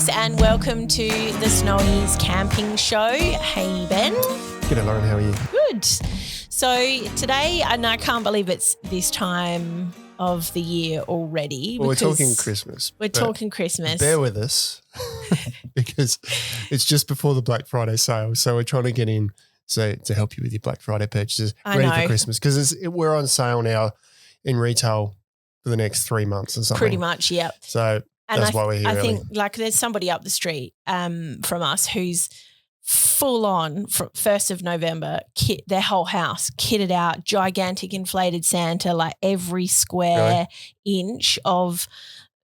folks, and welcome to the Snowies Camping Show. Hey, Ben. G'day, Lauren. How are you? Good. So today, and I can't believe it's this time of the year already. Well, we're talking Christmas. We're talking Christmas. Bear with us because it's just before the Black Friday sale. So we're trying to get in to help you with your Black Friday purchases ready for Christmas, because we're on sale now in retail for the next 3 months or something. Pretty much, yeah. So that's why we're here. I think there's somebody up the street from us who's full on from 1st of November, their whole house kitted out, gigantic inflated Santa, like every square inch of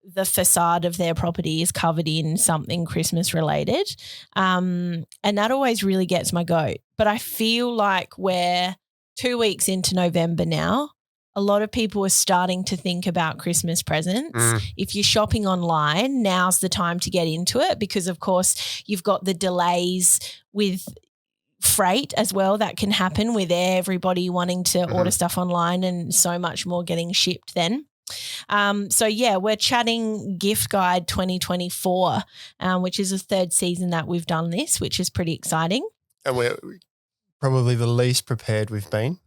the facade of their property is covered in something Christmas related. And that always really gets my goat. But I feel like we're 2 weeks into November now. A lot of people are starting to think about Christmas presents. If you're shopping online, now's the time to get into it, because, of course, you've got the delays with freight as well that can happen with everybody wanting to order stuff online and so much more getting shipped then. We're chatting Gift Guide 2024, which is the third season that we've done this, which is pretty exciting. And we're probably the least prepared we've been.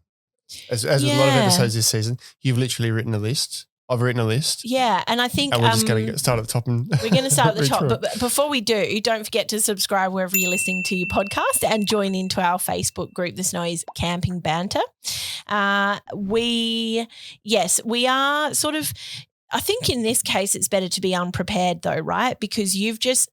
As with a lot of episodes this season, you've literally written a list. I've written a list. Yeah, and I think we're just going to start at the top. We're going to start at the top. But before we do, don't forget to subscribe wherever you're listening to your podcast and join into our Facebook group, The Snowies Camping Banter. We are sort of, I think in this case it's better to be unprepared though, right? Because you've just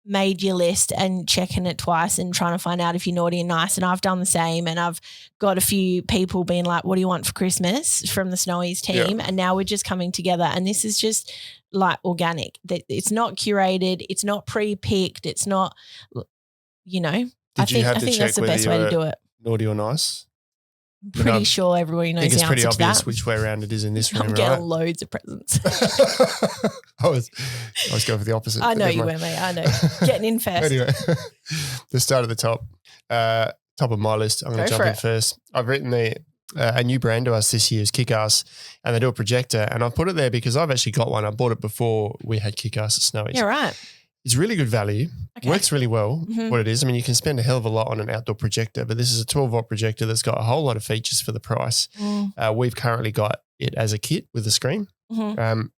made your list and checking it twice and trying to find out if you're naughty and nice, and I've done the same, and I've got a few people being like, what do you want for Christmas from the Snowies team? And now we're just coming together, and this is just like organic. It's not curated, it's not pre-picked, it's not, I think that's the best way to do it. Naughty or nice? Pretty sure everybody knows the answer to that. I think it's pretty obvious which way around it is in this room, I'm getting loads of presents. I was going for the opposite. I know you were, mate. I know. Getting in first. Anyway, let's start at the top. Top of my list. I'm going to jump in first. I've written a new brand to us this year is KickAss, and they do a projector, and I put it there because I've actually got one. I bought it before we had KickAss at Snowies. Yeah, right. It's really good value. Okay. Works really well, what it is. I mean, you can spend a hell of a lot on an outdoor projector, but this is a 12-volt projector that's got a whole lot of features for the price. We've currently got it as a kit with a screen. I'm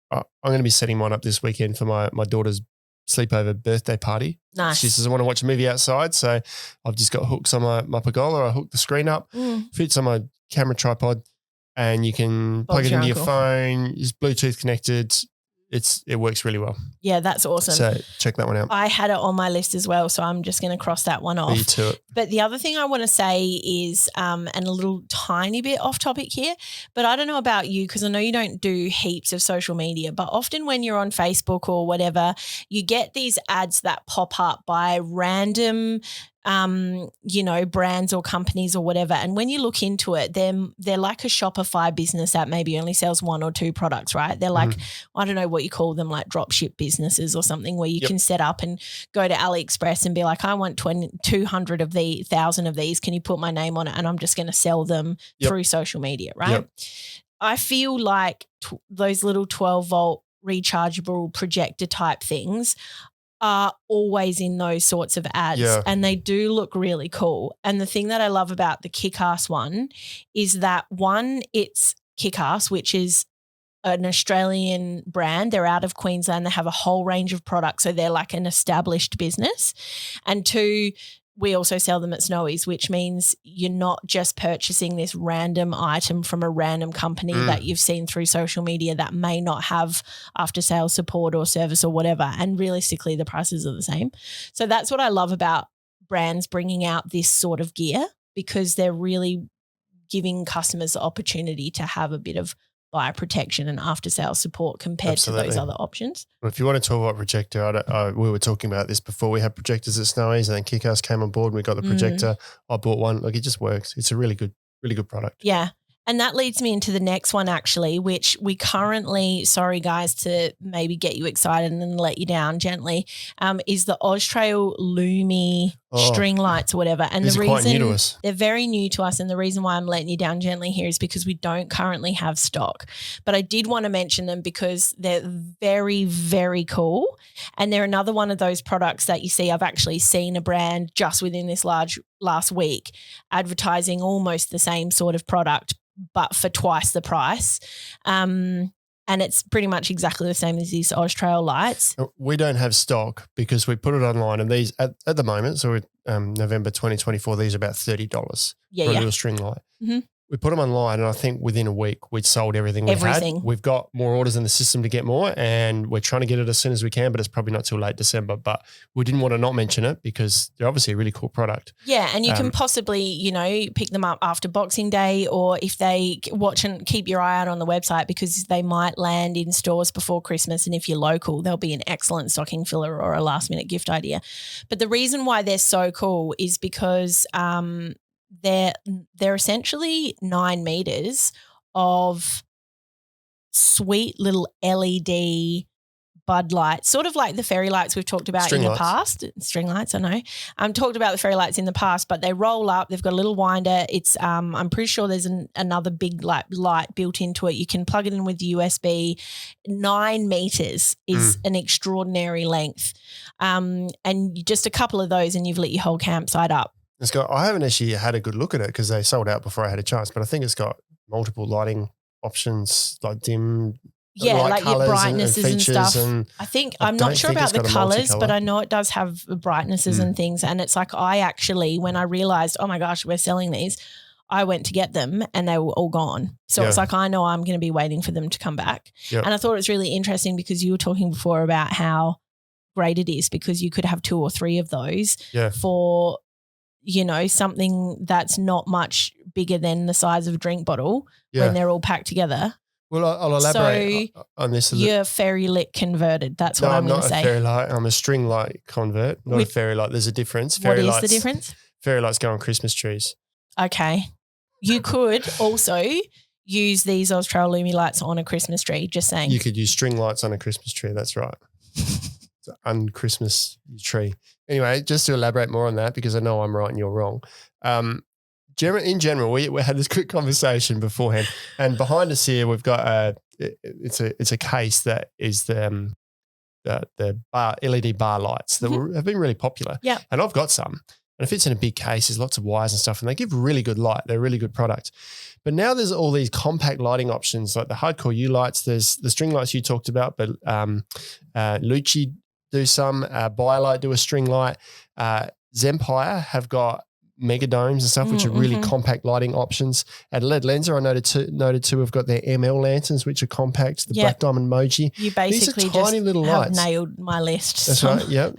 going to be setting mine up this weekend for my daughter's sleepover birthday party. Nice. She doesn't want to watch a movie outside, so I've just got hooks on my pergola. I hook the screen up, fits on my camera tripod, and you can plug it into your phone. It's Bluetooth connected. It works really well. Yeah, that's awesome. So check that one out. I had it on my list as well, so I'm just going to cross that one off. Me too. But the other thing I want to say is, and a little tiny bit off topic here, but I don't know about you, because I know you don't do heaps of social media, but often when you're on Facebook or whatever, you get these ads that pop up by random brands or companies or whatever. And when you look into it, they're like a Shopify business that maybe only sells 1 or 2 products, right? They're like, I don't know what you call them, like drop ship businesses or something, where you can set up and go to AliExpress and be like, I want 200 of the 1,000 of these. Can you put my name on it? And I'm just going to sell them through social media, right? I feel like those little 12-volt rechargeable projector type things are always in those sorts of ads, and they do look really cool. And the thing that I love about the KickAss one is that, one, it's KickAss, which is an Australian brand. They're out of Queensland. They have a whole range of products, so they're like an established business. And 2, we also sell them at Snowies, which means you're not just purchasing this random item from a random company that you've seen through social media that may not have after-sales support or service or whatever, and realistically the prices are the same. So that's what I love about brands bringing out this sort of gear, because they're really giving customers the opportunity to have a bit of buyer protection and after-sales support compared to those other options. Well, if you want a 12-volt projector, we were talking about this before. We had projectors at Snowies, and then KickAss came on board and we got the projector. I bought one. Look, it just works. It's a really good product. Yeah. And that leads me into the next one, actually, which we currently, sorry guys to maybe get you excited and then let you down gently, is the OZtrail Loomie string lights or whatever. And these the are quite new to reason us. they're very new to us, and the reason why I'm letting you down gently here is because we don't currently have stock. But I did want to mention them because they're very, very cool. And they're another one of those products that you see. I've actually seen a brand just within this last week advertising almost the same sort of product, but for twice the price. And it's pretty much exactly the same as these OZtrail lights. We don't have stock because we put it online, and these at the moment, so November 2024, these are about $30 for a little string light. Mm-hmm. We put them online, and I think within a week we'd sold everything we had. We've got more orders in the system to get more, and we're trying to get it as soon as we can, but it's probably not till late December. But we didn't want to not mention it because they're obviously a really cool product. Yeah, and you can possibly, pick them up after Boxing Day, or if they watch and keep your eye out on the website because they might land in stores before Christmas, and if you're local, they'll be an excellent stocking filler or a last-minute gift idea. But the reason why they're so cool is because they're essentially 9 meters of sweet little LED bud lights, sort of like the fairy lights we've talked about in the past. String lights, I know. Talked about the fairy lights in the past, but they roll up. They've got a little winder. It's I'm pretty sure there's another big light built into it. You can plug it in with USB. 9 meters is an extraordinary length, and just a couple of those, and you've lit your whole campsite up. I haven't actually had a good look at it because they sold out before I had a chance, but I think it's got multiple lighting options, like dim, like your brightnesses and stuff. And I think I'm not sure about the colours, but I know it does have brightnesses and things. And it's like I actually, when I realised, oh my gosh, we're selling these, I went to get them and they were all gone. So it's like I know I'm going to be waiting for them to come back. Yep. And I thought it was really interesting because you were talking before about how great it is because you could have 2 or 3 of those for something that's not much bigger than the size of a drink bottle when they're all packed together. Well, I'll elaborate on this. You're fairy lit converted. That's what I'm going to say. I'm not a fairy light. I'm a string light convert, not a fairy light. There's a difference. What is the difference? Fairy lights go on Christmas trees. Okay. You could also use these OZtrail Loomie lights on a Christmas tree, just saying. You could use string lights on a Christmas tree. That's right. It's an un-Christmas tree. Anyway, just to elaborate more on that, because I know I'm right and you're wrong. In general, we had this quick conversation beforehand, and behind us here we've got it's a case that is the bar LED bar lights that have been really popular. Yeah, and I've got some, and it fits in a big case. There's lots of wires and stuff, and they give really good light. They're a really good product. But now there's all these compact lighting options, like the hardcore U lights. There's the string lights you talked about, but Lucci do some, BioLite do a string light. Zempire have got mega domes and stuff, which are really compact lighting options. At LED Lenser, I noted too, have got their ML lanterns, which are compact, the Black Diamond Moji. You basically These are tiny little lights. Nailed my list. That's right, yep.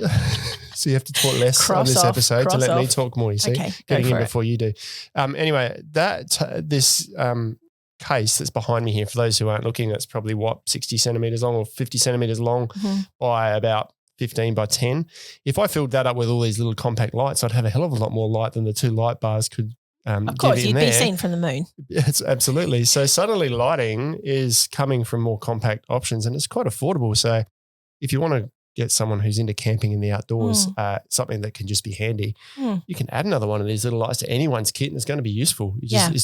So you have to talk less on this episode to let me talk more, you see, getting in before you do. Anyway, this case that's behind me here, for those who aren't looking, that's probably 60 centimetres long or 50 centimetres long by about 15 by 10. If I filled that up with all these little compact lights, I'd have a hell of a lot more light than the 2 light bars could of course, you'd be seen from the moon. It's absolutely. So suddenly lighting is coming from more compact options, and it's quite affordable. So if you want to get someone who's into camping in the outdoors, something that can just be handy, you can add another one of these little lights to anyone's kit and it's going to be useful.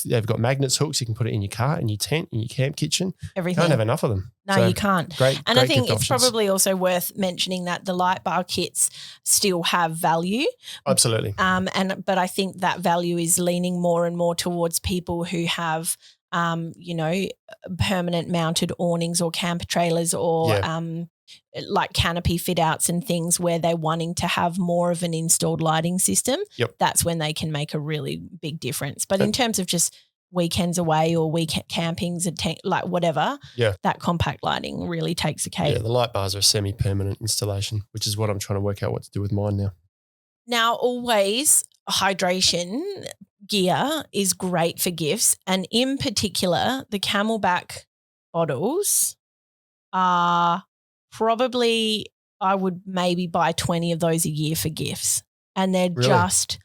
They've got magnets, hooks. You can put it in your car, in your tent, in your camp kitchen. Everything. You can't have enough of them. No, you can't. Great I think it's probably also worth mentioning that the light bar kits still have value. Absolutely. But I think that value is leaning more and more towards people who have permanent mounted awnings or camper trailers or like canopy fit outs and things where they're wanting to have more of an installed lighting system. Yep. That's when they can make a really big difference. But in terms of just weekends away or weekend campings and like whatever, that compact lighting really takes the cake. Yeah, the light bars are a semi-permanent installation, which is what I'm trying to work out what to do with mine now. Now, always hydration gear is great for gifts, and in particular, the Camelbak bottles are probably, I would maybe buy 20 of those a year for gifts, and they're just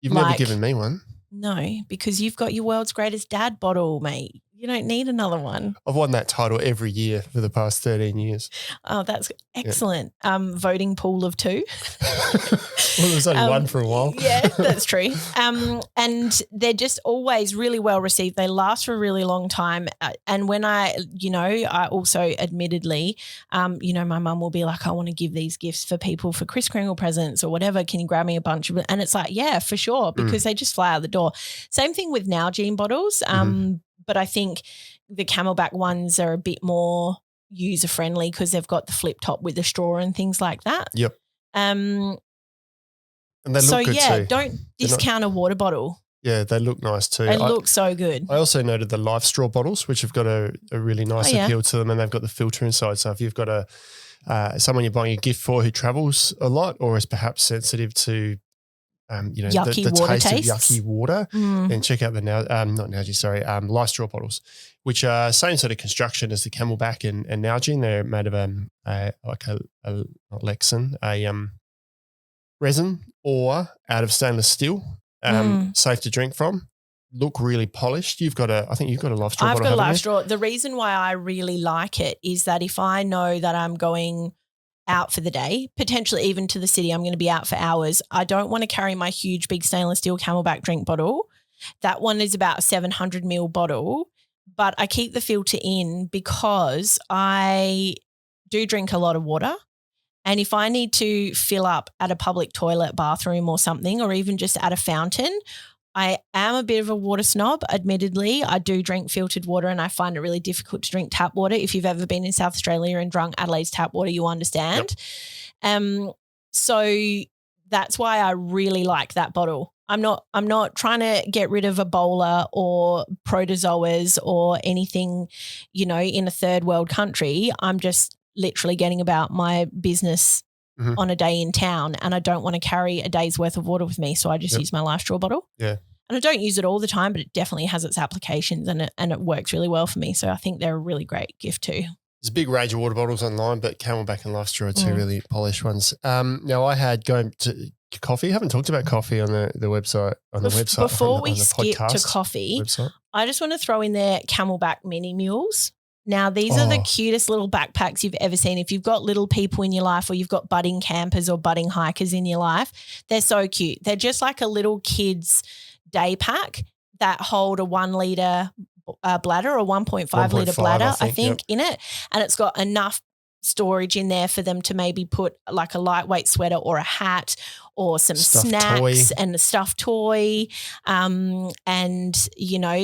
You've never given me one. No, because you've got your world's greatest dad bottle, mate. You don't need another one. I've won that title every year for the past 13 years. Oh, that's excellent. Voting pool of 2. Well, there was only one for a while. Yeah, that's true. And they're just always really well received. They last for a really long time. And when I also admittedly, my mum will be like, I want to give these gifts for people for Kris Kringle presents or whatever. Can you grab me a bunch of it? And it's like, yeah, for sure, because they just fly out the door. Same thing with Nalgene bottles. But I think the Camelbak ones are a bit more user-friendly because they've got the flip top with the straw and things like that. Yep. And they look good too. Don't discount a water bottle. Yeah, they look nice too. They look so good. I also noted the LifeStraw bottles, which have got a really nice appeal to them, and they've got the filter inside. So if you've got someone you're buying a gift for who travels a lot or is perhaps sensitive to the taste of yucky water, then check out the LifeStraw bottles, which are same sort of construction as the Camelbak and Nalgene. They're made of not Lexan, resin or out of stainless steel, safe to drink from. Look really polished. I think you've got a LifeStraw bottle. I've got a LifeStraw. The reason why I really like it is that if I know that I'm going out for the day, potentially even to the city, I'm going to be out for hours, I don't want to carry my huge big stainless steel Camelbak drink bottle. That one is about a 700 ml bottle, but I keep the filter in because I do drink a lot of water. And if I need to fill up at a public toilet, bathroom or something, or even just at a fountain, I am a bit of a water snob, admittedly. I do drink filtered water and I find it really difficult to drink tap water. If you've ever been in South Australia and drunk Adelaide's tap water, you understand. Yep. So that's why I really like that bottle. I'm not trying to get rid of Ebola or protozoas or anything, in a third world country. I'm just literally getting about my business on a day in town, and I don't want to carry a day's worth of water with me, so I just use my LifeStraw bottle. Yeah. And I don't use it all the time, but it definitely has its applications and it works really well for me. So I think they're a really great gift too. There's a big range of water bottles online, but Camelbak and LifeStraw are two really polished ones. Now I had going to coffee. I haven't talked about coffee on the website. Before we skip to coffee, I just want to throw in there Camelbak mini mules. Now, these are the cutest little backpacks you've ever seen. If you've got little people in your life or you've got budding campers or budding hikers in your life, they're so cute. They're just like a little kid's day pack that hold a 1 litre bladder or 1.5 litre bladder, I think in it. And it's got enough storage in there for them to maybe put like a lightweight sweater or a hat or some snacks and a stuffed toy. And,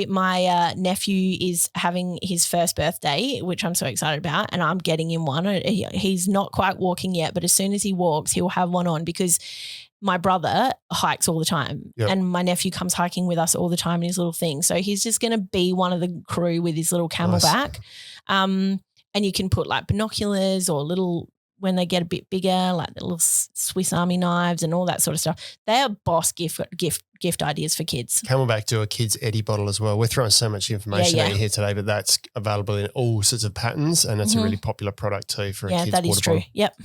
my nephew is having his first birthday, which I'm so excited about, and I'm getting him one. He's not quite walking yet, but as soon as he walks, he'll have one on because my brother hikes all the time and my nephew comes hiking with us all the time in his little thing. So he's just going to be one of the crew with his little Camelbak. Nice. And you can put like binoculars or little, when they get a bit bigger, like the little Swiss Army knives and all that sort of stuff. They are boss gift ideas for kids. Camelbak do a kids Eddie bottle as well. We're throwing so much information at you here today, but that's available in all sorts of patterns, and it's a really popular product too for a kids' that is water true. bottle. Yep.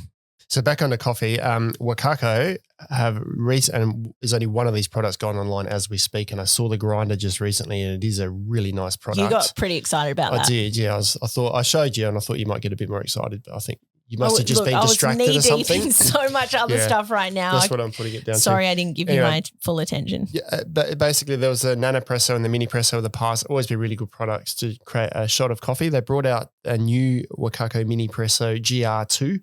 So back onto coffee, Wacaco and is only one of these products gone online as we speak, and I saw the grinder just recently, and it is a really nice product. You got pretty excited about that. I did, yeah. I thought I showed you, and I thought you might get a bit more excited, but I think you must have just been distracted or something. I was knee deep in so much other stuff right now. That's what I'm putting it down to. Sorry, I didn't give you my full attention. Yeah, but basically there was a Nanopresso and the Minipresso of the past. Always be really good products to create a shot of coffee. They brought out a new Wacaco Minipresso GR2.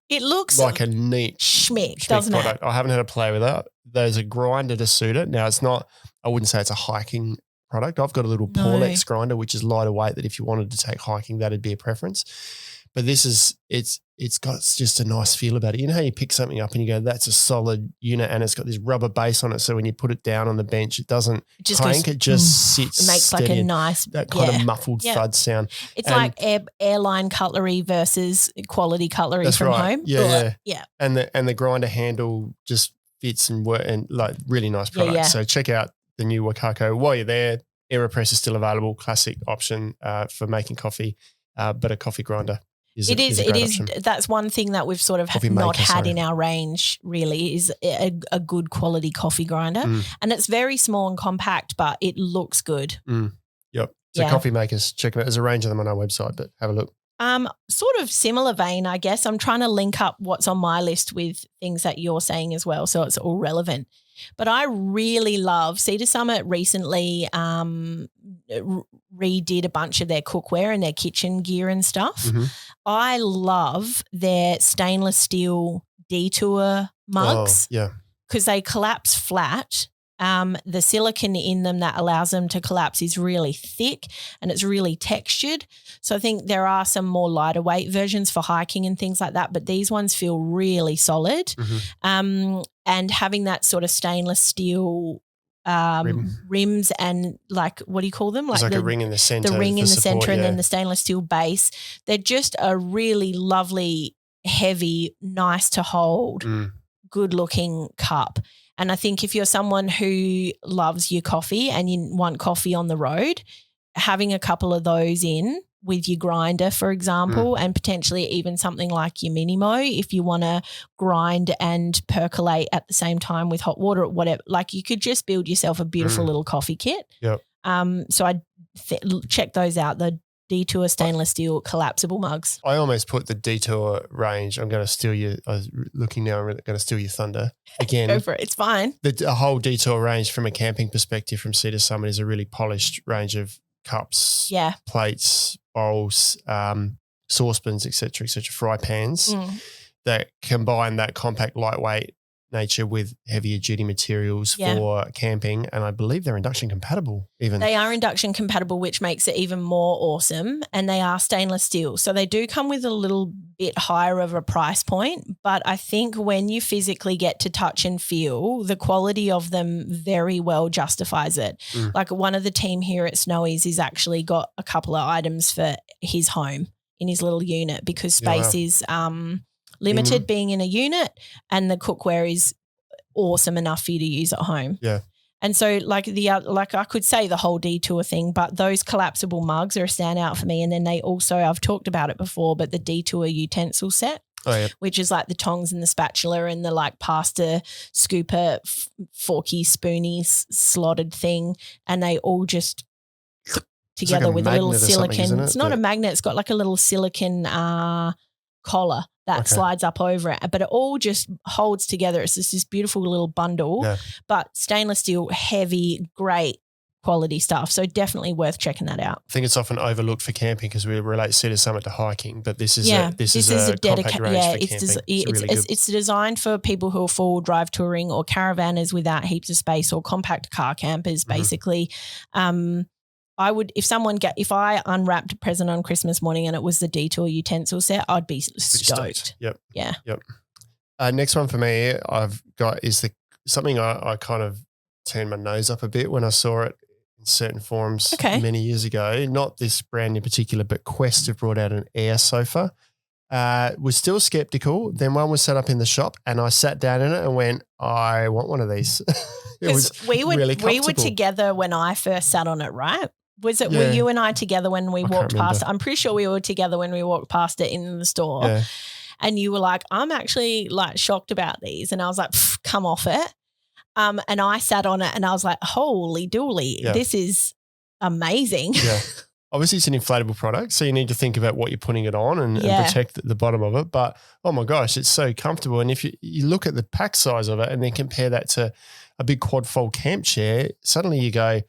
It looks like a neat schmick, doesn't product. it? I haven't had a play with it. There's a grinder to suit it. Now, it's not, I wouldn't say it's a hiking product. I've got a little Paulex grinder, which is lighter weight, that if you wanted to take hiking, that'd be a preference. But this is, it's got just a nice feel about it. You know how you pick something up and you go, that's a solid unit, and it's got this rubber base on it. So when you put it down on the bench, it doesn't clank. It just sits It makes steady, like a nice, that kind of muffled thud sound. It's like airline cutlery versus quality cutlery from home. Yeah. And the grinder handle just fits and work, and like really nice product. Yeah. So check out the new Wacaco. While you're there, AeroPress is still available, classic option for making coffee, but a coffee grinder. It is. That's one thing that we've sort of not had in our range really, is a good quality coffee grinder. And it's very small and compact, but it looks good. Yep. So coffee makers, check them out. There's a range of them on our website, but have a look. Sort of similar vein, I guess. I'm trying to link up what's on my list with things that you're saying as well, so it's all relevant. But I really love Cedar Summit recently redid a bunch of their cookware and their kitchen gear and stuff. Mm-hmm. I love their stainless steel Detour mugs. Oh, yeah. Because they collapse flat. The silicone in them that allows them to collapse is really thick and it's really textured. So I think there are some more lighter weight versions for hiking and things like that, but these ones feel really solid. Mm-hmm. And having that sort of stainless steel rims and like, what do you call them? Like a ring in the center. The ring in the center and then the stainless steel base. They're just a really lovely, heavy, nice to hold, good looking cup. And I think if you're someone who loves your coffee and you want coffee on the road, having a couple of those in with your grinder, for example, and potentially even something like your Minimo if you want to grind and percolate at the same time with hot water or whatever. Like you could just build yourself a beautiful little coffee kit. Yep. So I check those out, the Detour stainless steel collapsible mugs. I almost put the Detour range. I'm going to steal you. I was looking now. I'm going to steal your thunder again. Go for it. It's fine. The whole Detour range from a camping perspective from Cedar Summit is a really polished range of cups, plates, bowls, saucepans, etc., fry pans that combine that compact, lightweight nature with heavier duty materials for camping, and I believe they're induction compatible even. They are induction compatible, which makes it even more awesome, and they are stainless steel. So they do come with a little bit higher of a price point, but I think when you physically get to touch and feel, the quality of them very well justifies it. Like one of the team here at Snowy's has actually got a couple of items for his home in his little unit because space is limited being in a unit, and the cookware is awesome enough for you to use at home. Yeah. And so like I could say the whole Detour thing, but those collapsible mugs are a standout for me. And then they also, I've talked about it before, but the Detour utensil set, which is like the tongs and the spatula and the like pasta scooper, forky, spoony, slotted thing. And they all just together like with a little silicone. It's not a magnet. It's got like a little silicone collar that slides up over it, but it all just holds together. It's just this beautiful little bundle, but stainless steel, heavy, great quality stuff. So definitely worth checking that out. I think it's often overlooked for camping because we relate Cedar Summit to hiking, but this is a dedicated range for camping. It's designed for people who are four-wheel drive touring or caravanners without heaps of space or compact car campers, basically. If I unwrapped a present on Christmas morning and it was the Detour utensil set, I'd be stoked. Yep. Yeah. Yep. Next one for me I've got is something I kind of turned my nose up a bit when I saw it in certain forums many years ago. Not this brand in particular, but Quest have brought out an air sofa. Was still skeptical. Then one was set up in the shop and I sat down in it and went, I want one of these. It was really comfortable. We were together when I first sat on it, right? Were you and I together when we walked past it? I'm pretty sure we were together when we walked past it in the store. Yeah. And you were like, I'm actually like shocked about these. And I was like, come off it. And I sat on it and I was like, holy dooly, this is amazing. Yeah. Obviously, it's an inflatable product, so you need to think about what you're putting it on and protect the bottom of it. But, oh, my gosh, it's so comfortable. And if you look at the pack size of it and then compare that to a big quad fold camp chair, suddenly you go,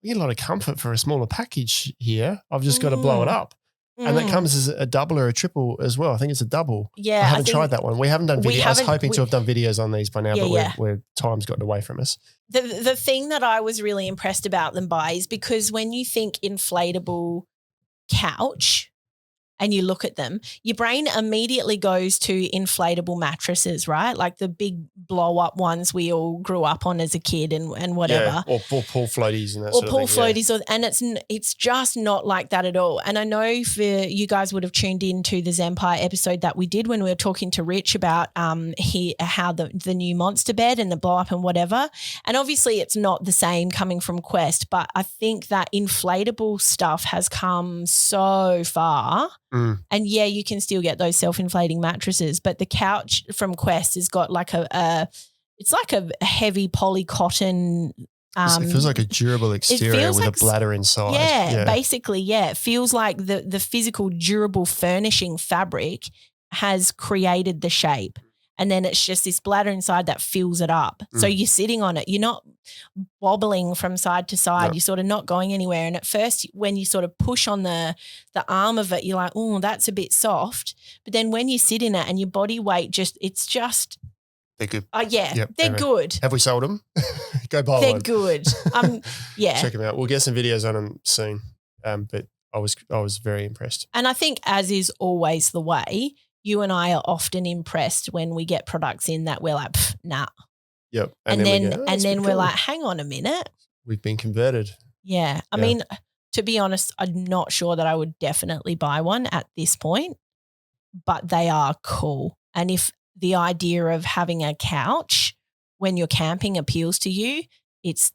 you get a lot of comfort for a smaller package here. I've just got to blow it up. And that comes as a double or a triple as well. I think it's a double. Yeah. I haven't tried that one. We haven't done videos. I was hoping to have done videos on these by now, but we're time's gotten away from us. The thing that I was really impressed about them by is because when you think inflatable couch and you look at them, your brain immediately goes to inflatable mattresses, right? Like the big blow up ones we all grew up on as a kid and whatever. Yeah, or pool floaties and that sort of thing. Or pool floaties. And it's just not like that at all. And I know for you guys would have tuned into the Zempire episode that we did when we were talking to Rich about how the new monster bed and the blow up and whatever. And obviously it's not the same coming from Quest, but I think that inflatable stuff has come so far. And you can still get those self-inflating mattresses, but the couch from Quest has got like it's like a heavy poly cotton It feels like a durable exterior with a bladder inside. Yeah, basically, yeah. It feels like the physical durable furnishing fabric has created the shape. And then it's just this bladder inside that fills it up. So you're sitting on it. You're not wobbling from side to side. You're sort of not going anywhere. And at first, when you sort of push on the arm of it, you're like, oh, that's a bit soft. But then when you sit in it and your body weight it's just – they're good. They're good. Have we sold them? Go buy one. They're good. Yeah. Check them out. We'll get some videos on them soon. But I was very impressed. And I think, as is always the way, you and I are often impressed when we get products in that we're like, nah. Yep. And then we're like, hang on a minute. We've been converted. Yeah. I mean, to be honest, I'm not sure that I would definitely buy one at this point, but they are cool. And if the idea of having a couch when you're camping appeals to you, it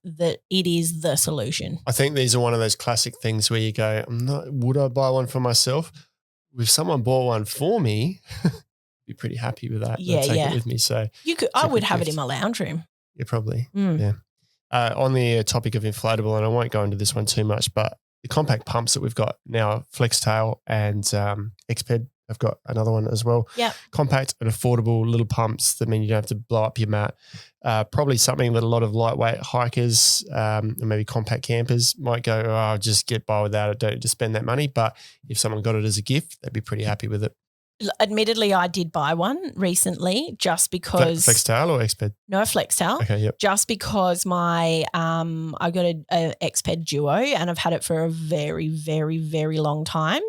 is the solution. I think these are one of those classic things where you go, would I buy one for myself? If someone bought one for me, I'd be pretty happy with that. Yeah, take it with me. So I would have it in my lounge room. Yeah, probably. Yeah. On the topic of inflatable, and I won't go into this one too much, but the compact pumps that we've got now, Flextail and Exped, I've got another one as well. Yeah. Compact and affordable little pumps that mean you don't have to blow up your mat. Probably something that a lot of lightweight hikers and maybe compact campers might go, I'll just get by with that. I don't just spend that money. But if someone got it as a gift, they'd be pretty happy with it. Admittedly, I did buy one recently just because. Flextail or Exped? No, Flextail. Okay, yep. Just because I got a Exped Duo and I've had it for a very, very, very long time.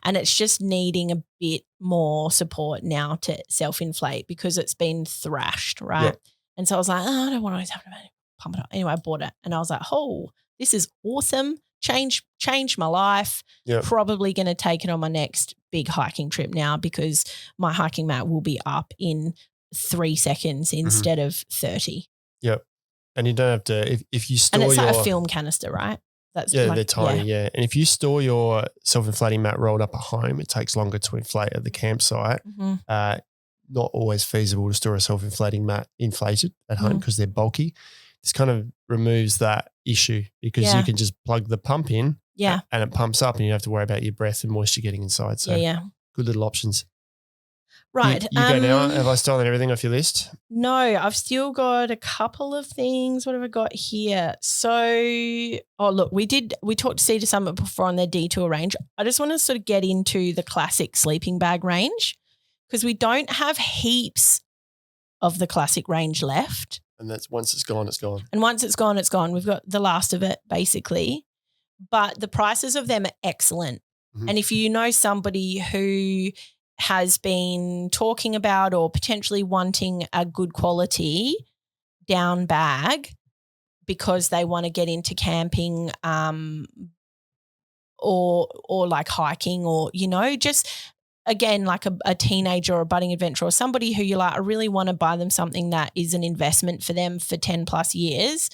And it's just needing a bit more support now to self-inflate because it's been thrashed, right? Yep. And so I was like, I don't want to always have to pump it up. Anyway, I bought it and I was like, this is awesome. Changed my life. Yep. Probably going to take it on my next big hiking trip now because my hiking mat will be up in 3 seconds instead of 30. Yep. And you don't have to, if you store and it's like a film canister, right? They're tiny, yeah. And if you store your self-inflating mat rolled up at home, it takes longer to inflate at the campsite. Not always feasible to store a self-inflating mat inflated at home because they're bulky. This kind of removes that issue because you can just plug the pump in and it pumps up and you don't have to worry about your breath and moisture getting inside. So good little options. Right. You go now. Have I stolen everything off your list? No, I've still got a couple of things. What have I got here? So, look, we talked to Cedar Summit before on their Detour range. I just want to sort of get into the classic sleeping bag range because we don't have heaps of the classic range left. And that's once it's gone, it's gone. And once it's gone, it's gone. We've got the last of it basically, but the prices of them are excellent. And if you know somebody who has been talking about or potentially wanting a good quality down bag because they want to get into camping or like hiking or, just again, like a teenager or a budding adventurer or somebody who you're like, I really want to buy them something that is an investment for them for 10 plus years,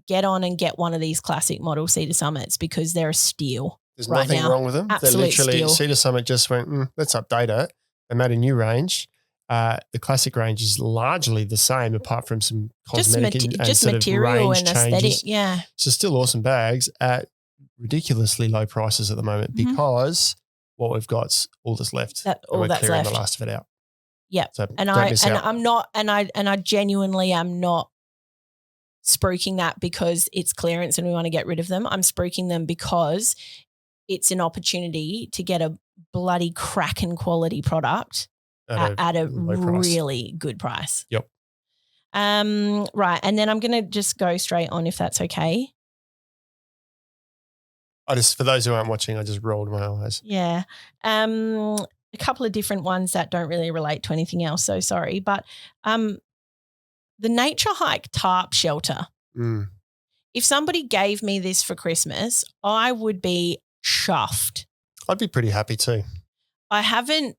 get on and get one of these classic model Cedar Summits because they're a steal. There's nothing wrong with them. Absolute They're literally steal. Cedar Summit just went, let's update it. They made a new range. The classic range is largely the same apart from some cosmetic and sort material of range and aesthetic. changes. Yeah. So still awesome bags at ridiculously low prices at the moment because what we've got's all that's left. All that's clearing left. the last of it out. Yeah. So I genuinely am not spruiking that because it's clearance and we want to get rid of them. I'm spruiking them because it's an opportunity to get a bloody cracking quality product at a really good price. Yep. Right. And then I'm going to just go straight on if that's okay. For those who aren't watching, I just rolled my eyes. Yeah. A couple of different ones that don't really relate to anything else. So sorry. But the Naturehike tarp shelter. If somebody gave me this for Christmas, I would be chuffed. I'd be pretty happy too. I haven't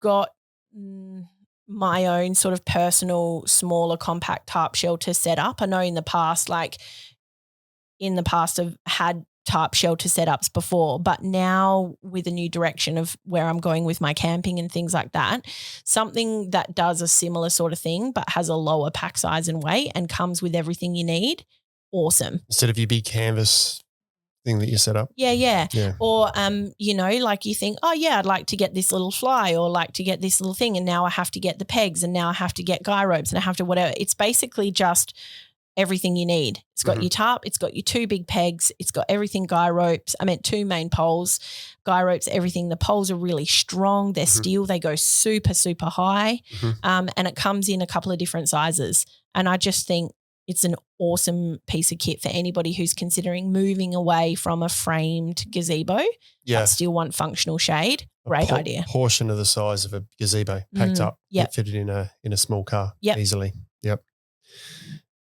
got my own sort of personal smaller compact tarp shelter set up. I know in the past I've had tarp shelter setups before, but now with a new direction of where I'm going with my camping and things like that, something that does a similar sort of thing but has a lower pack size and weight and comes with everything you need awesome. Instead of your big canvas thing that you set up. Yeah. Or, like you think, oh, yeah, I'd like to get this little fly or like to get this little thing, and now I have to get the pegs and now I have to get Guyropes and I have to whatever. It's basically just everything you need. It's got your tarp, it's got your 2 big pegs, it's got everything Guyropes. 2 main poles, Guyropes, everything. The poles are really strong. They're steel. They go super, super high, and it comes in a couple of different sizes. And I just think it's an awesome piece of kit for anybody who's considering moving away from a framed gazebo but still want functional shade. Great idea. Portion of the size of a gazebo packed up. Yep. Fit it in a small car easily. Yep.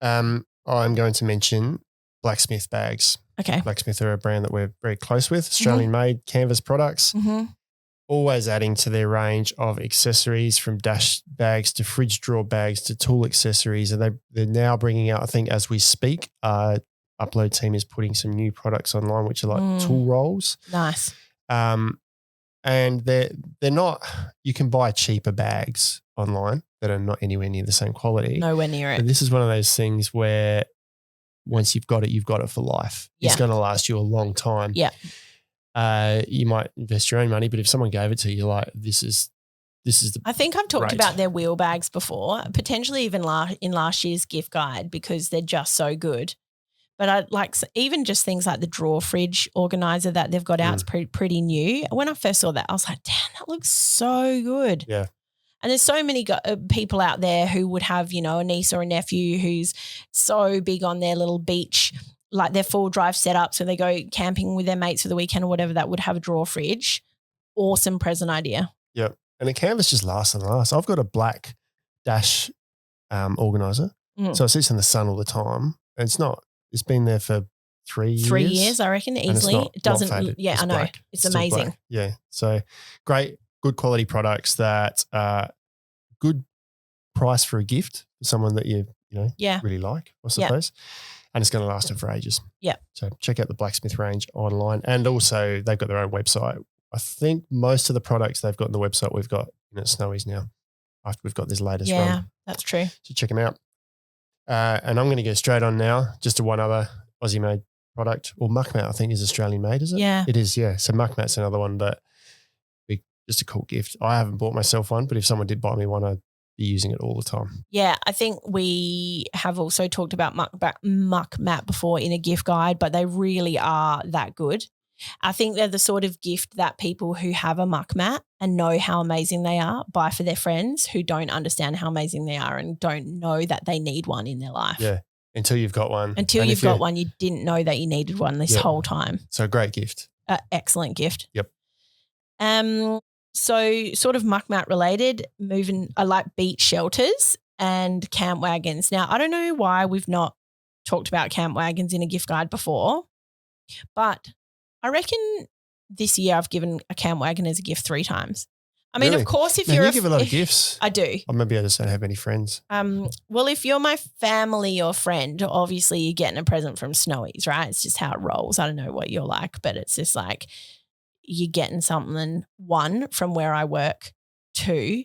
I'm going to mention Blacksmith bags. Okay. Blacksmith are a brand that we're very close with, Australian-made canvas products. Always adding to their range of accessories, from dash bags to fridge drawer bags to tool accessories. And they're now bringing out, I think as we speak, Upload team is putting some new products online, which are like tool rolls. Nice. And they're not, you can buy cheaper bags online that are not anywhere near the same quality. Nowhere near it. But this is one of those things where once you've got it for life. Yeah. It's going to last you a long time. Yeah. You might invest your own money, but if someone gave it to you, like this is the. I think I've talked about their wheel bags before, potentially even in last year's gift guide, because they're just so good. But I like even just things like the drawer fridge organizer that they've got out. It's pretty new. When I first saw that, I was like, damn, that looks so good. Yeah. And there's so many people out there who would have, a niece or a nephew who's so big on their little beach, like their full drive setup, so they go camping with their mates for the weekend or whatever, that would have a drawer fridge. Awesome present idea. Yep. And the canvas just lasts and lasts. I've got a black dash organizer. So it sits in the sun all the time. And it's been there for 3 years. 3 years, I reckon, easily. It doesn't, it's I know. black. It's amazing. Black. Yeah. So great, good quality products that are good price for a gift for someone that you really like, I suppose. And it's going to last them for ages. Yeah. So check out the Blacksmith range online. And also they've got their own website. I think most of the products they've got on the website we've got at Snowies now after we've got this latest run. Yeah, that's true. So check them out. And I'm going to go straight on now just to one other Aussie-made product. Well, MukMat I think is Australian-made, is it? Yeah. It is, yeah. So MukMat's another one that just a cool gift. I haven't bought myself one, but if someone did buy me one, I'd be using it all the time. Yeah, I think we have also talked about MukMat before in a gift guide, but they really are that good. I think they're the sort of gift that people who have a MukMat and know how amazing they are buy for their friends who don't understand how amazing they are and don't know that they need one in their life. Yeah, until you've got one. Until you've got one, you didn't know that you needed one this whole time. So great gift. Excellent gift. Yep. So sort of MukMat related, I like beach shelters and camp wagons. Now, I don't know why we've not talked about camp wagons in a gift guide before, but I reckon this year I've given a camp wagon as a gift 3 times. I mean, really? Of course, if you give a lot of gifts. I do. Or maybe I just don't have any friends. Well, if you're my family or friend, obviously you're getting a present from Snowies, right? It's just how it rolls. I don't know what you're like, but it's just like you're getting something, 1, from where I work, 2,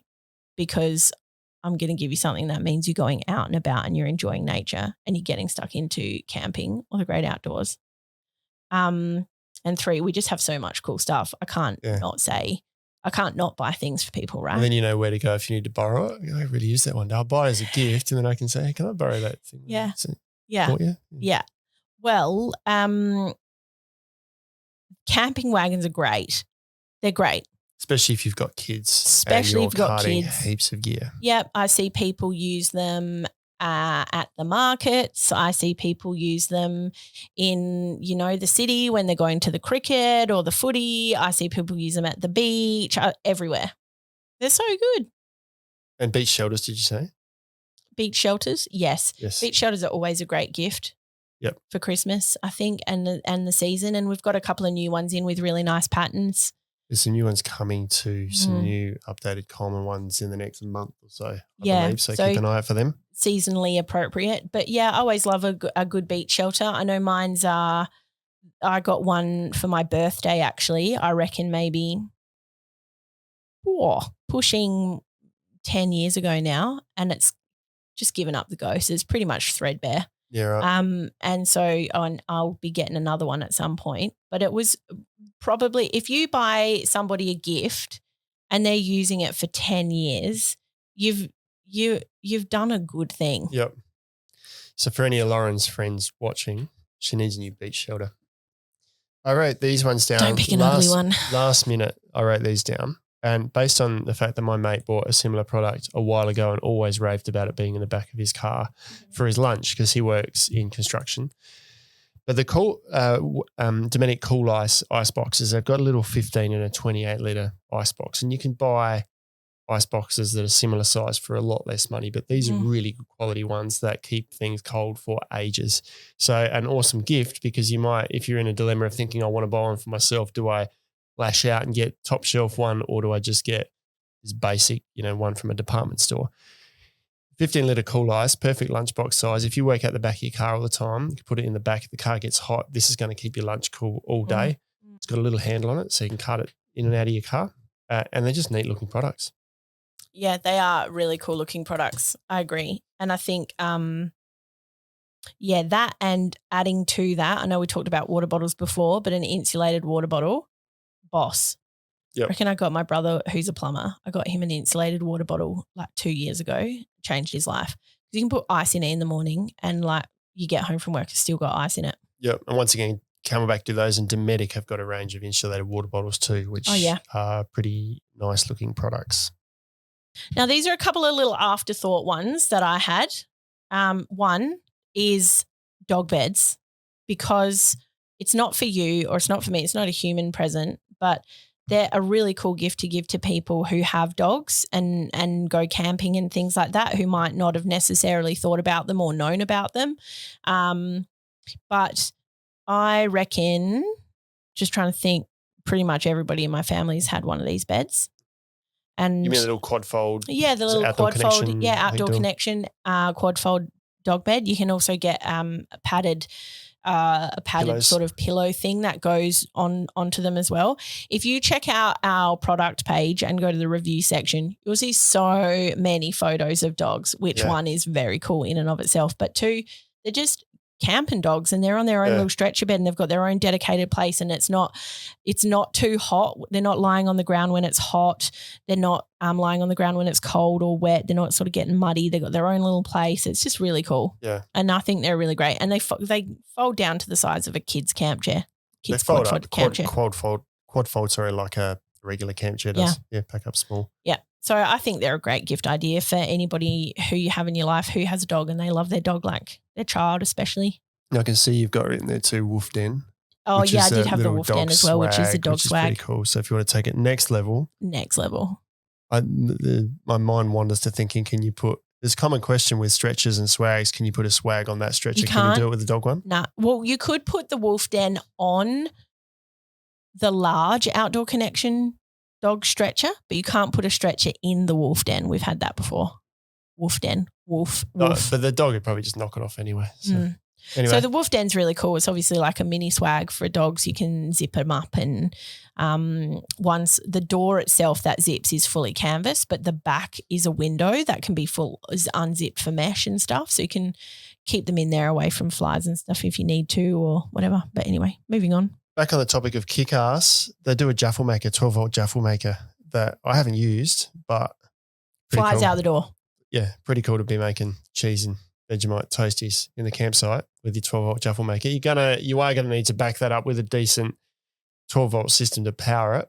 because I'm going to give you something that means you're going out and about and you're enjoying nature and you're getting stuck into camping or the great outdoors. And 3, we just have so much cool stuff. I can't not buy things for people, right? And then you know where to go if you need to borrow it. I really use that one day. I'll buy it as a gift and then I can say, hey, can I borrow that thing? Yeah. Yeah. Yeah. Well, camping wagons are great. They're great. Especially if you've got kids. Especially if you've got kids. Heaps of gear. Yep. I see people use them at the markets. I see people use them in, the city when they're going to the cricket or the footy. I see people use them at the beach, everywhere. They're so good. And beach shelters, did you say? Beach shelters, yes. Beach shelters are always a great gift. Yep. For Christmas, I think, and the season. And we've got a couple of new ones in with really nice patterns. There's some new ones coming to some new updated common ones in the next month or so, I believe. So keep an eye out for them. Seasonally appropriate. But yeah, I always love a good beach shelter. I know mine's I got one for my birthday actually. I reckon maybe pushing 10 years ago now, and it's just given up the ghost. It's pretty much threadbare. Yeah, right. And so I'll be getting another one at some point. But it was probably, if you buy somebody a gift and they're using it for 10 years, you've done a good thing. Yep. So for any of Lauren's friends watching, she needs a new beach shelter. I wrote these ones down. Don't pick an ugly one. Last minute, I wrote these down. And based on the fact that my mate bought a similar product a while ago and always raved about it being in the back of his car for his lunch because he works in construction. But the Dometic Cool Ice Iceboxes, they've got a little 15 and a 28 litre icebox. And you can buy iceboxes that are similar size for a lot less money, but these are really good quality ones that keep things cold for ages. So an awesome gift because you might, if you're in a dilemma of thinking I want to buy one for myself, do I lash out and get top shelf one or do I just get this basic, one from a department store? 15 litre cool ice, perfect lunchbox size. If you work out the back of your car all the time, you can put it in the back. If the car gets hot, this is going to keep your lunch cool all day. It's got a little handle on it so you can cut it in and out of your car. And they're just neat looking products. Yeah, they are really cool looking products. I agree. And I think, that and adding to that, I know we talked about water bottles before, but an insulated water bottle, boss. Yep. I reckon I got my brother, who's a plumber, I got him an insulated water bottle like 2 years ago, changed his life. You can put ice in it in the morning and like you get home from work, it's still got ice in it. Yep. And once again, Camelbak do those and Dometic have got a range of insulated water bottles too, which are pretty nice looking products. Now, these are a couple of little afterthought ones that I had. One is dog beds because it's not for you or it's not for me. It's not a human present, but they're a really cool gift to give to people who have dogs and go camping and things like that who might not have necessarily thought about them or known about them. But I reckon, just trying to think, pretty much everybody in my family's had one of these beds. And you mean a little quad fold? Yeah, the little quad fold. Yeah, outdoor connection quad fold dog bed. You can also get a padded Pillows. Sort of pillow thing that goes onto them as well. If you check out our product page and go to the review section, you'll see so many photos of dogs, which one is very cool in and of itself. But two, they're just camping dogs and they're on their own little stretcher bed and they've got their own dedicated place and it's not too hot. They're not lying on the ground when it's hot. They're not lying on the ground when it's cold or wet. They're not sort of getting muddy. They've got their own little place. It's just really cool. Yeah. And I think they're really great. And they fold down to the size of a kid's camp chair. Kids fold up, quad fold, sorry, like a regular camp chair does. Yeah, pack up small. Yeah. So I think they're a great gift idea for anybody who you have in your life who has a dog and they love their dog, like their child especially. I can see you've got written there too, Woof Den. Oh, yeah, I did have the Woof Den as well, which is the dog swag. Which is pretty cool. So if you want to take it next level. My mind wanders to thinking, can you put, there's a common question with stretchers and swags, can you put a swag on that stretcher? Can you do it with the dog one? Nah. Well, you could put the Woof Den on the large outdoor connection dog stretcher, but you can't put a stretcher in the Woof Den. We've had that before. Woof Den. Woof. No, but the dog would probably just knock it off anyway. So. Anyway. So the Woof Den's really cool. It's obviously like a mini swag for dogs. You can zip them up and once the door itself that zips is fully canvas, but the back is a window that can be is unzipped for mesh and stuff. So you can keep them in there away from flies and stuff if you need to or whatever. But anyway, moving on. Back on the topic of KickAss, they do a Jaffle maker, 12-volt Jaffle maker that I haven't used, but flies out the door. Yeah, pretty cool to be making cheese and Vegemite toasties in the campsite with your 12-volt Jaffle maker. You are gonna need to back that up with a decent 12-volt system to power it.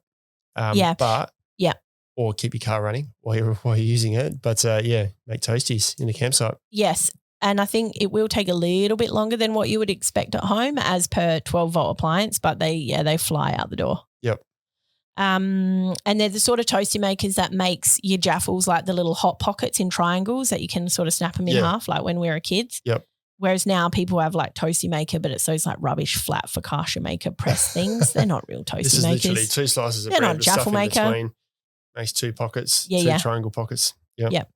Or keep your car running while you're using it. But make toasties in the campsite. Yes. And I think it will take a little bit longer than what you would expect at home as per 12-volt appliance, but they fly out the door. Yep. And they're the sort of toasty makers that makes your Jaffles like the little hot pockets in triangles that you can sort of snap them in half like when we were kids. Yep. Whereas now people have like toasty maker, but it's those like rubbish flat focaccia maker press things. They're not real toasty makers. This is literally 2 slices of bread with stuff in between. Makes 2 pockets, 2 triangle pockets. Yep.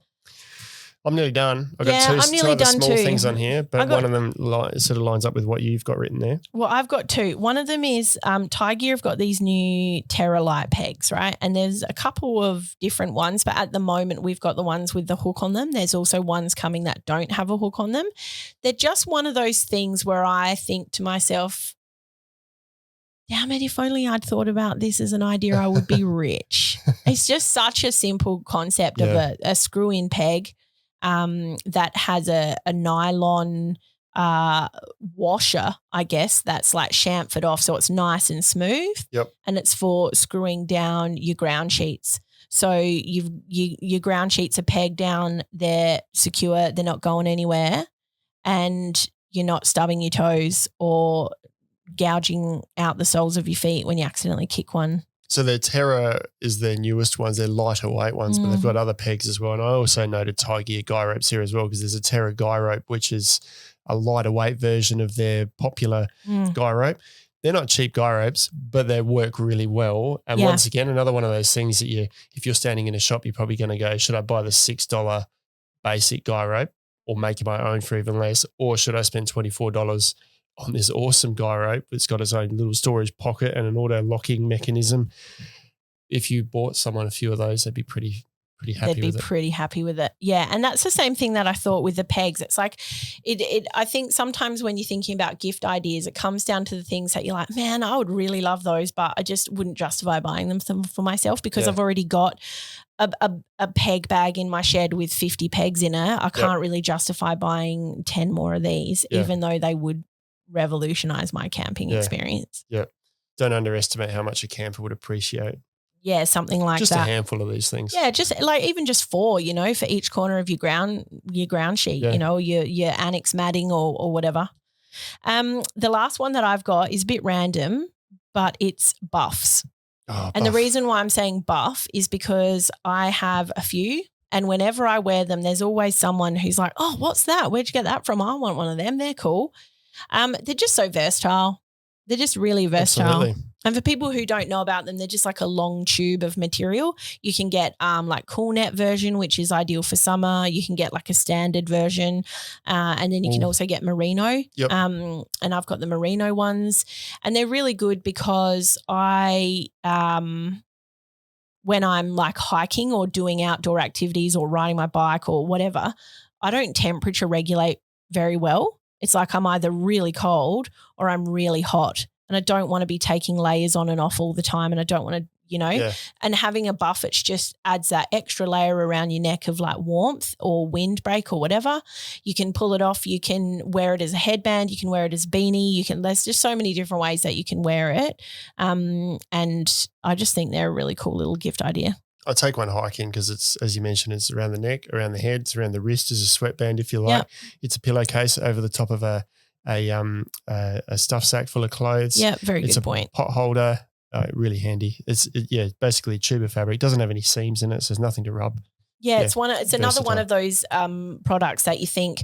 I'm nearly done. I've got two other small things on here, but one of them sort of lines up with what you've got written there. Well, I've got two. One of them is Tiegear have got these new Terra Lite pegs, right? And there's a couple of different ones, but at the moment we've got the ones with the hook on them. There's also ones coming that don't have a hook on them. They're just one of those things where I think to myself, damn it, if only I'd thought about this as an idea, I would be rich. It's just such a simple concept of a screw-in peg that has a nylon washer, I guess, that's like chamfered off so it's nice and smooth. Yep. And it's for screwing down your ground sheets. So your ground sheets are pegged down, they're secure, they're not going anywhere, and you're not stubbing your toes or gouging out the soles of your feet when you accidentally kick one. So their Terra is their newest ones. They're lighter weight ones, but they've got other pegs as well. And I also noted Tiegear Guyropes here as well, because there's a Terra Guyrope, which is a lighter weight version of their popular Guyrope. They're not cheap Guyropes, but they work really well. And once again, another one of those things that if you're standing in a shop, you're probably going to go, should I buy the $6 basic Guyrope or make my own for even less? Or should I spend $24 on this awesome Guyrope that's got its own little storage pocket and an auto locking mechanism? If you bought someone a few of those, they'd be pretty happy with it. Pretty happy with it. Yeah. And that's the same thing that I thought with the pegs. It's like I think sometimes when you're thinking about gift ideas, it comes down to the things that you're like, man, I would really love those, but I just wouldn't justify buying them for myself because I've already got a peg bag in my shed with 50 pegs in it. I can't really justify buying 10 more of these, even though they would revolutionize my camping experience. Yeah. Don't underestimate how much a camper would appreciate. Yeah, something like just that. Just a handful of these things. Yeah, just like even just 4, for each corner of your ground sheet, your annex matting or whatever. The last one that I've got is a bit random, but it's buffs. Oh, and the reason why I'm saying buff is because I have a few, and whenever I wear them, there's always someone who's like, oh, what's that? Where'd you get that from? I want one of them. They're cool. They're just so versatile. They're just really versatile. Absolutely. And for people who don't know about them, they're just like a long tube of material. You can get like cool net version, which is ideal for summer. You can get like a standard version, and then you can also get merino. Yep. And I've got the merino ones, and they're really good because when I'm like hiking or doing outdoor activities or riding my bike or whatever, I don't temperature regulate very well. It's like I'm either really cold or I'm really hot, and I don't want to be taking layers on and off all the time, and I don't want to, and having a buff, it just adds that extra layer around your neck of like warmth or windbreak or whatever. You can pull it off. You can wear it as a headband. You can wear it as a beanie. There's just so many different ways that you can wear it. And I just think they're a really cool little gift idea. I take one hiking because it's, as you mentioned, it's around the neck, around the head, it's around the wrist as a sweatband if you like. Yep. It's a pillowcase over the top of a stuff sack full of clothes. Yeah, very good point. It's a pot holder, really handy. It's basically a tube of fabric. It doesn't have any seams in it, so there's nothing to rub. Yeah, it's another one of those products that you think,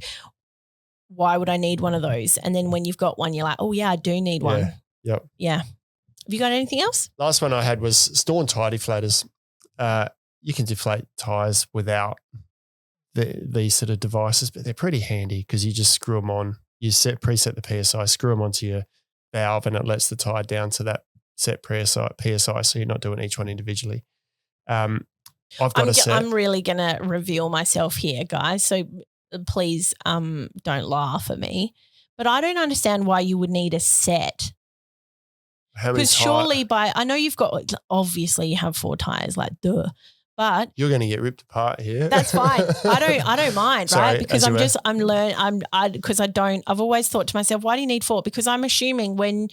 why would I need one of those? And then when you've got one, you're like, oh yeah, I do need one. Yep. Yeah. Have you got anything else? Last one I had was Staun tire deflators. You can deflate tires without these sort of devices, but they're pretty handy because you just screw them on. You preset the PSI, screw them onto your valve, and it lets the tire down to that set PSI, so you're not doing each one individually. I've got a set. I'm really going to reveal myself here, guys, so please don't laugh at me. But I don't understand why you would need a set. Because surely I know you've got, obviously you have 4 tires, like duh. But you're going to get ripped apart here. That's fine. I don't mind, Sorry, right? Because I've always thought to myself, why do you need 4? Because I'm assuming when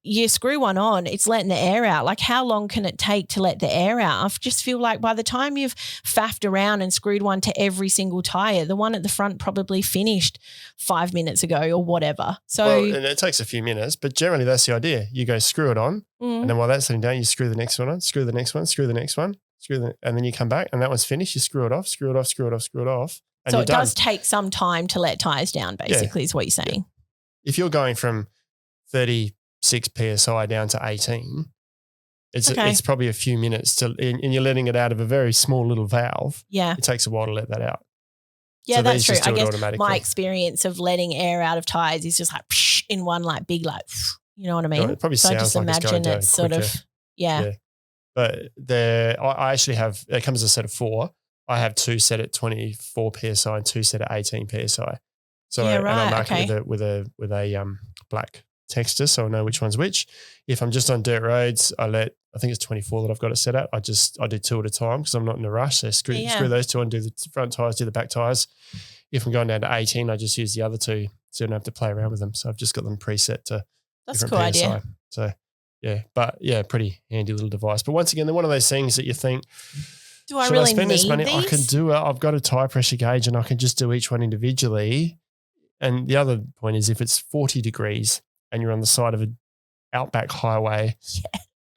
you screw one on, it's letting the air out. Like how long can it take to let the air out? I just feel like by the time you've faffed around and screwed one to every single tire, the one at the front probably finished 5 minutes ago or whatever. So and it takes a few minutes, but generally that's the idea. You go screw it on, and then while that's sitting down, you screw the next one on, screw the next one, screw the next one, and then you come back and that one's finished. You screw it off, screw it off, screw it off, screw it off. And so it does take some time to let tires down, basically, is what you're saying. Yeah. If you're going from 36 PSI down to 18, it's probably a few minutes and you're letting it out of a very small little valve. Yeah. It takes a while to let that out. Yeah, so that's true. just do I it guess automatically. my experience of letting air out of tires is just like in one like big like, you know what I mean? It probably so I sounds just like it's going imagine down it's sort quicker. of, yeah. But I actually have, it comes as a set of 4. I have 2 set at 24 PSI and 2 set at 18 PSI. So, Yeah, and I right, mark okay. it with a black texture, so I know which one's which. If I'm just on dirt roads, I think it's 24 that I've got it set at. I do 2 at a time because I'm not in a rush. So screw those 2 and do the front tires, do the back tires. If I'm going down to 18, I just use the other 2 so I don't have to play around with them. So I've just got them preset to That's a different cool PSI. idea. So pretty handy little device. But once again, they're one of those things that you think, do I should really I spend need this money? these? I can do it. I've got a tire pressure gauge and I can just do each one individually. And the other point is if it's 40 degrees and you're on the side of an outback highway,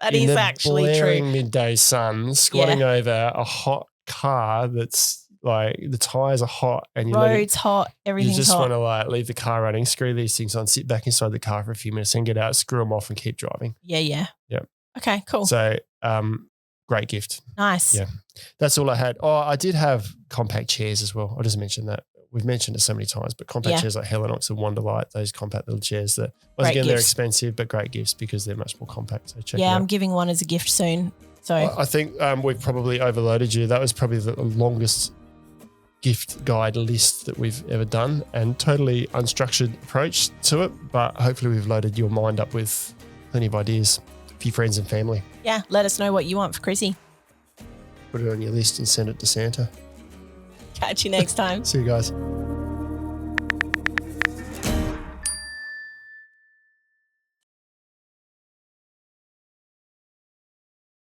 That is actually blaring true. midday sun, squatting over a hot car that's like the tires are hot and Roads hot, everything's you just hot. want to like leave the car running, screw these things on, sit back inside the car for a few minutes and get out, screw them off and keep driving. Yeah. Yep. Okay, cool. So great gift. Nice. Yeah. That's all I had. Oh, I did have compact chairs as well. I just mentioned that. We've mentioned it so many times, but compact chairs like Helinox and Wanderlite, those compact little chairs that, once again, they're expensive, but great gifts because they're much more compact. So check it out. I'm giving one as a gift soon. So I think we've probably overloaded you. That was probably the longest gift guide list that we've ever done and totally unstructured approach to it. But hopefully we've loaded your mind up with plenty of ideas for your friends and family. Yeah, let us know what you want for Chrissy. Put it on your list and send it to Santa. Catch you next time. See you guys.